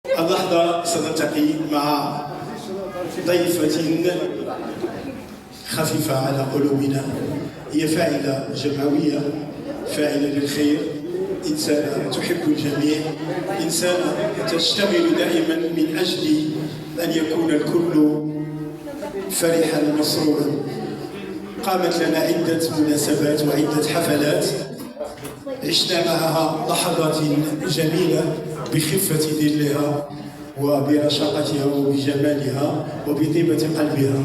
اللحظة سنلتقي مع ضيفة خفيفة على قلوبنا. هي فاعلة جمعوية، فاعلة للخير، إنسانة تحب الجميع، إنسانة تشتغل دائما من أجل أن يكون الكل فرحا مسرورا. قامت لنا عدة مناسبات وعدة حفلات عشنا معها لحظات جميلة بخفة ظلها وبرشاقتها وبجمالها وبطيبة قلبها.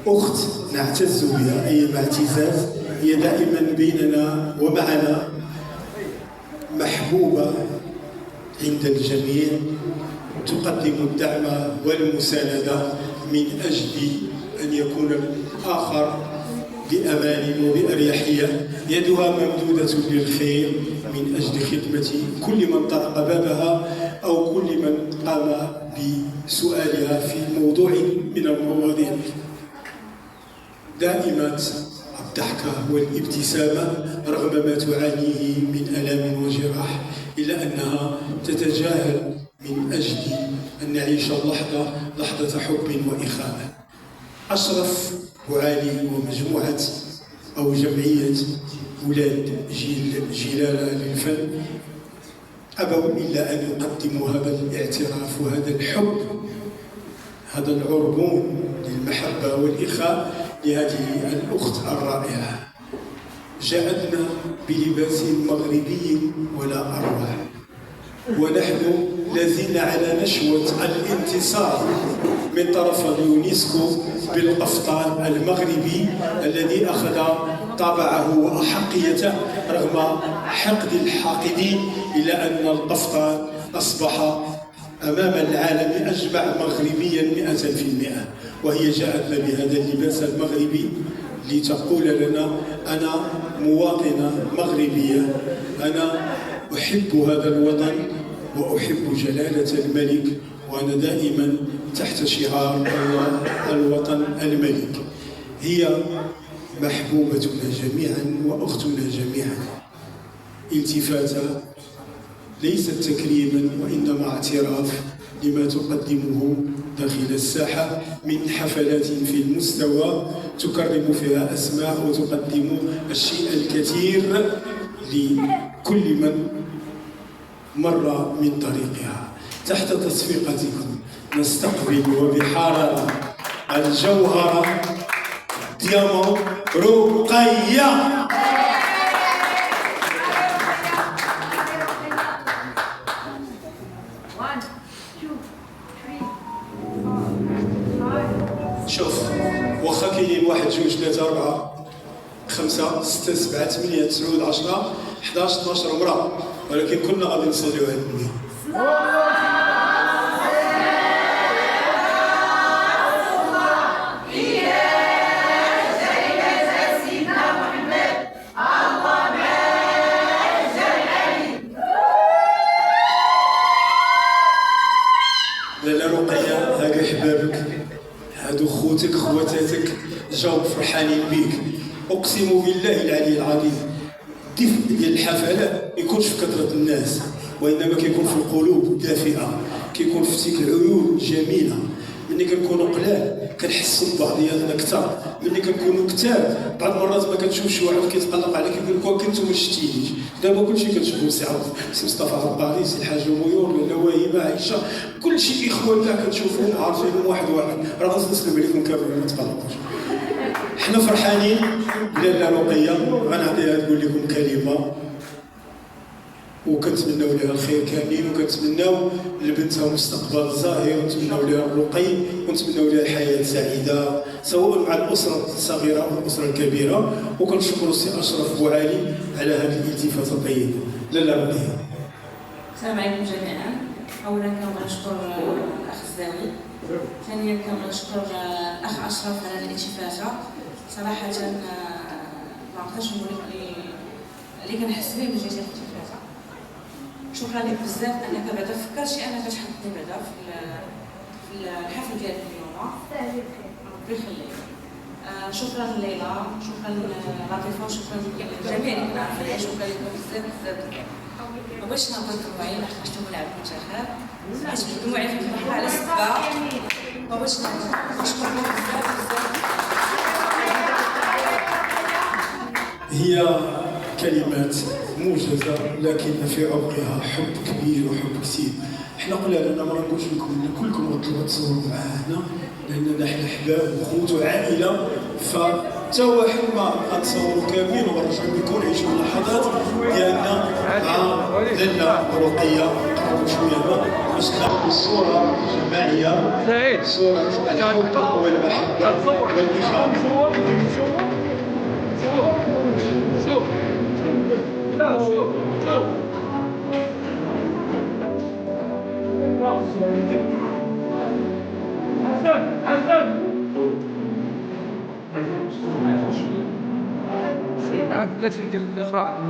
أخت نعتز بها أيما اعتزاز، هي دائما بيننا ومعنا، محبوبة عند الجميع، تقدم الدعم والمساندة من أجل أن يكون الآخر بأمان وبأريحية. يدها ممدودة للخير من أجل خدمة كل من طرق بابها أو كل من قام بسؤالها في موضوع من المواضيع. دائمة الضحكة والابتسامة رغم ما تعانيه من ألام وجراح، إلا أنها تتجاهل من أجل أن نعيش لحظة حب وإخاء. أشرف بوعالي ومجموعة أو جمعية أولاد جلالة للفن أبوا إلا أن يقدموا هذا الاعتراف وهذا الحب، هذا العربون للمحبة والإخاء لهذه الأخت الرائعة. جاءتنا بلباس مغربي ولا أروع، ونحن لازلنا على نشوة الانتصار من طرف اليونسكو بالقفطان المغربي الذي أخذ طابعه وأحقيته رغم حقد الحاقدين، إلا أن القفطان أصبح أمام العالم أجمع مغربيا 100%. وهي جاءتنا بهذا اللباس المغربي لتقول لنا: أنا مواطنة مغربية، أنا أحب هذا الوطن وأحب جلالة الملك، وأنا دائما تحت شعار الوطن الملك. هي محبوبتنا جميعا وأختنا جميعا. التفاتة ليست تكريما وإنما اعتراف لما تقدمه داخل الساحة من حفلات في المستوى تكرم فيها أسماء وتقدم الشيء الكثير لكل من مر من طريقها. تحت تصفيقتكم نستقبل وبحرارة الجوهرة ديامون رقية. شوف، واخا كاينين 1 2 3 4 5 6 7 8 9 10 11 12 امرأة، ولكن كنا غادي نصليو هاد النية. لاله رقية، هادو حبابك، هادو خوتك خواتاتك جاو فرحانين بيك. اقسم بالله العلي العظيم الدفء ديال الحفلات ما يكونش في كثرة الناس، وانما كيكون في القلوب الدافئة، كيكون في تلك العيون الجميلة. ملي كنكونوا قلال كنحسوا ببعضياتنا اكثر، ملي كنكونوا كثار بعض المرات ما كتشوفش واحد كيتقلق عليك يقول لك كنتو ما شفتينيش. دابا كلشي كتشوفو، سي عوض، سي مصطفى عباري، سي الحاج ميور، لاله وهيبه، عائشه، كلشي اخوان كاع كتشوفوهم عارفينهم واحد واحد. راه غادي نسلم عليكم كاملين، ما تقلقوش. حنا فرحانين لاله رقية، غنعطيها تقول لكم كلمه وكنتمناو لها الخير كاملين، وكنتمناو لبنتها مستقبل زاهر، ونتمناو لها الرقي، ونتمناو لها حياه سعيده سواء مع الاسره الصغيره او الاسره الكبيره. وكنشكروا السي اشرف بوعالي على هذه الالتفاته الطيبه. لاله رقية. السلام عليكم جميعا. اولا كنشكر الاخ الزاوي، ثانيا كنشكر الاخ اشرف على الالتفاته. صراحه ما نقدرش نقول لك اللي كنحس به من جهه الالتفاته. شكرا لك بزاف انك بعدا فكرتي انك تحطني بعدا في الحفل ديال اليوم. ربي يخليك. شكرا ليلى، شكرا لطيفه، وشكرا لجميع اللي كنا عارفين، شكرا لكم بزاف بزاف. ما بغيتش نهضر دموعي لحقاش نتوما لعب منتخب، حيت دموعي في المرحله على سبه، ما بغيتش نهضر. نشكركم بزاف بزاف. هي كلمات موجزة لكن في عمقها حب كبير وحب كثير. احنا قلنا لنا ما نقولش لكم ان كلكم غتطلبوا تصوروا معنا، لاننا احنا احباب وخوت وعائله، فتا واحد ما غنتصوروا كاملين ونرجعوا بكم نعيشوا اللحظات ديالنا مع لاله رقيه. قربوا شويه باش ناخذوا صوره جماعيه، صوره الحب والمحبه والاخاء. لا تدير اللقاء.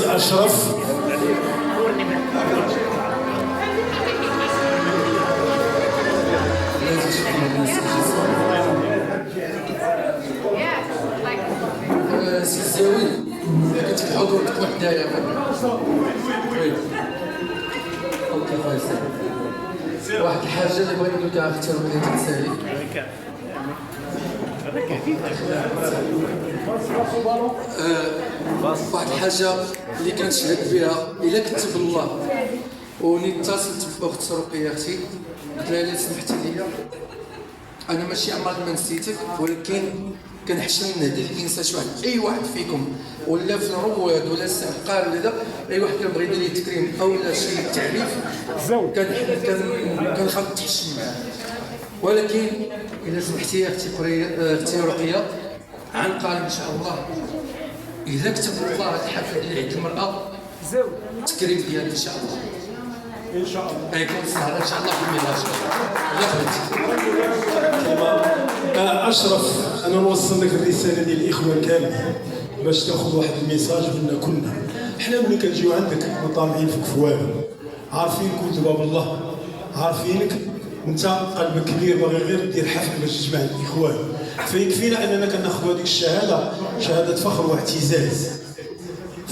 أشرف سي الزاوي كنت في الحضور كنت وحدايا اوكي خويا واحد الحاجه اللي بغيت نقول لك اختي ربي تنسالي واحد الحاجه اللي كنشهد بها الا كنت بالله وني اتصلت باخت رقيه اختي قلت لها الا سمحتي لي انا ماشي عمرك ما نسيتك ولكن كنحشم نهدي ننسى شي واحد اي واحد فيكم ولا في الرواد ولا السعقال ولا اي واحد كنبغي يدير لي تكريم او لا شي تعريف كنخاف نتحشم معاه ولكن الا سمحتي اختي رقيه عن قال ان شاء الله اذا كتب الله هذا الحفل ديال عيد المراه التكريم ديالي ان شاء الله ان شاء الله يكون السهره ان شاء الله في الميراج الله يخليك. اشرف انا نوصل لك الرساله ديال الاخوان كاملين باش تاخذ واحد الميساج منا كلنا. حنا ملي كنجيو عندك ما طامعين فيك في والو، عارفين كنت باب الله، عارفينك انت قلبك كبير باغي غير دير حفل باش تجمع الاخوان، فيكفينا اننا كناخذ هذيك الشهاده شهاده فخر واعتزاز.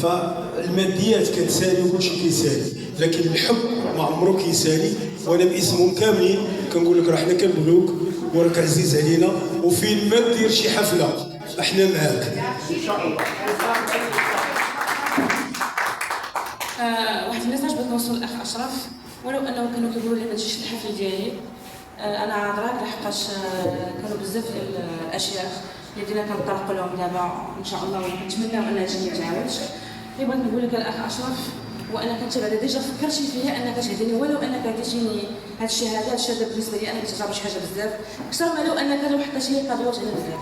فالماديات كتسالي وكلشي كيسالي لكن الحب ما عمرو كيسالي، وانا باسمهم كاملين كنقول لك راه حنا كنبغيوك وراك عزيز علينا، وفين ما دير شي حفله احنا معاك ان شاء الله. واحد الميساج بغيت نوصل للاخ اشرف، ولو انه كانوا كيقولوا لي ما تجيش الحفل ديالي انا عذراك لحقاش كانوا بزاف ديال الاشياء اللي دينا كنطرقوا لهم دابا ان شاء الله ونتمناو انها تجي ما تعاودش. اللي بغيت نقول لك الاخ اشرف وانا كنت بعدا ديجا فكرتي فيها انك تهديني، ولو انك عطيتيني هاد الشهاده، هاد الشهاده بالنسبه لي انا كتعتبر شي حاجه بزاف اكثر ما لو انك لو حطيتي لي قدوات على بزاف.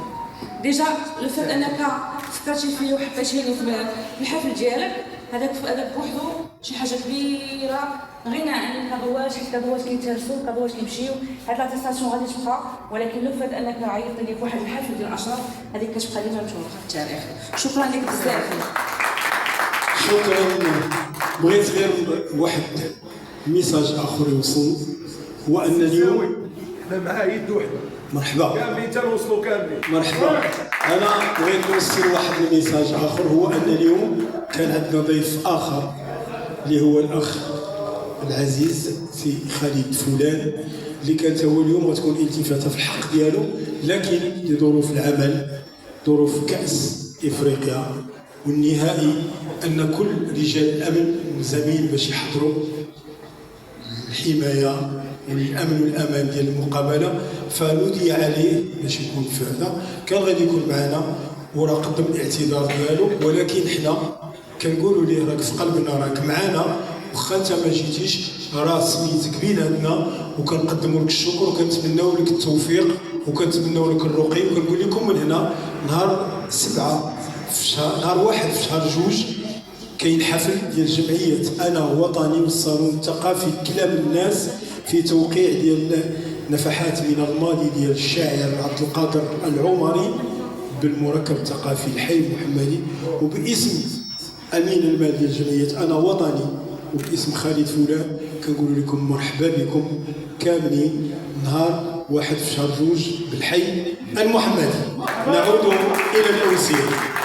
ديجا الفات انك فكرتي فيا وحطيتيني في الحفل ديالك هذاك بوحدو شي حاجه كبيره غنى عن القدوات، حيت القدوات كيتهرسوا القدوات كيمشيو، هاد لاتيستاسيون غادي تبقى، ولكن لو فات انك عيطتي في واحد الحفل ديال اشرف هذيك كتبقى ديما متورخه في التاريخ. شكرا لك بزاف. شكرا. بغيت غير واحد ميساج اخر يوصل، هو ان اليوم احنا مع يد وحده مرحبا كاملين تنوصلوا كاملين مرحبا. انا بغيت نوصل واحد الميساج اخر، هو ان اليوم كان عندنا ضيف اخر اللي هو الاخ العزيز سي خالد فلان. اللي كانت هو اليوم غتكون التفاته في الحق ديالو، لكن لظروف العمل، ظروف كاس افريقيا والنهائي، ان كل رجال الامن ملزمين باش يحضروا الحمايه والامن والامان ديال المقابله، فنودي عليه باش يكون في هذا. كان غادي يكون معنا وراه قدم الاعتذار ديالو، ولكن حنا كنقولوا ليه راك في قلبنا، راك معنا، واخا انت ما جيتيش راه سميتك بيناتنا، وكنقدموا لك الشكر وكنتمناو لك التوفيق وكنتمناو لك الرقي. وكنقول لكم من هنا نهار 7 في شهر، نهار 1 في شهر 2 كاين حفل ديال جمعيه انا وطني والصالون الثقافي كلام الناس في توقيع ديال نفحات من الماضي ديال الشاعر عبد القادر العمري بالمركب الثقافي الحي المحمدي، وباسم امين المال ديال جمعيه انا وطني وباسم خالد فلان كنقول لكم مرحبا بكم كاملين نهار 1 في شهر 2 بالحي المحمدي. نعود الى الاوسيه.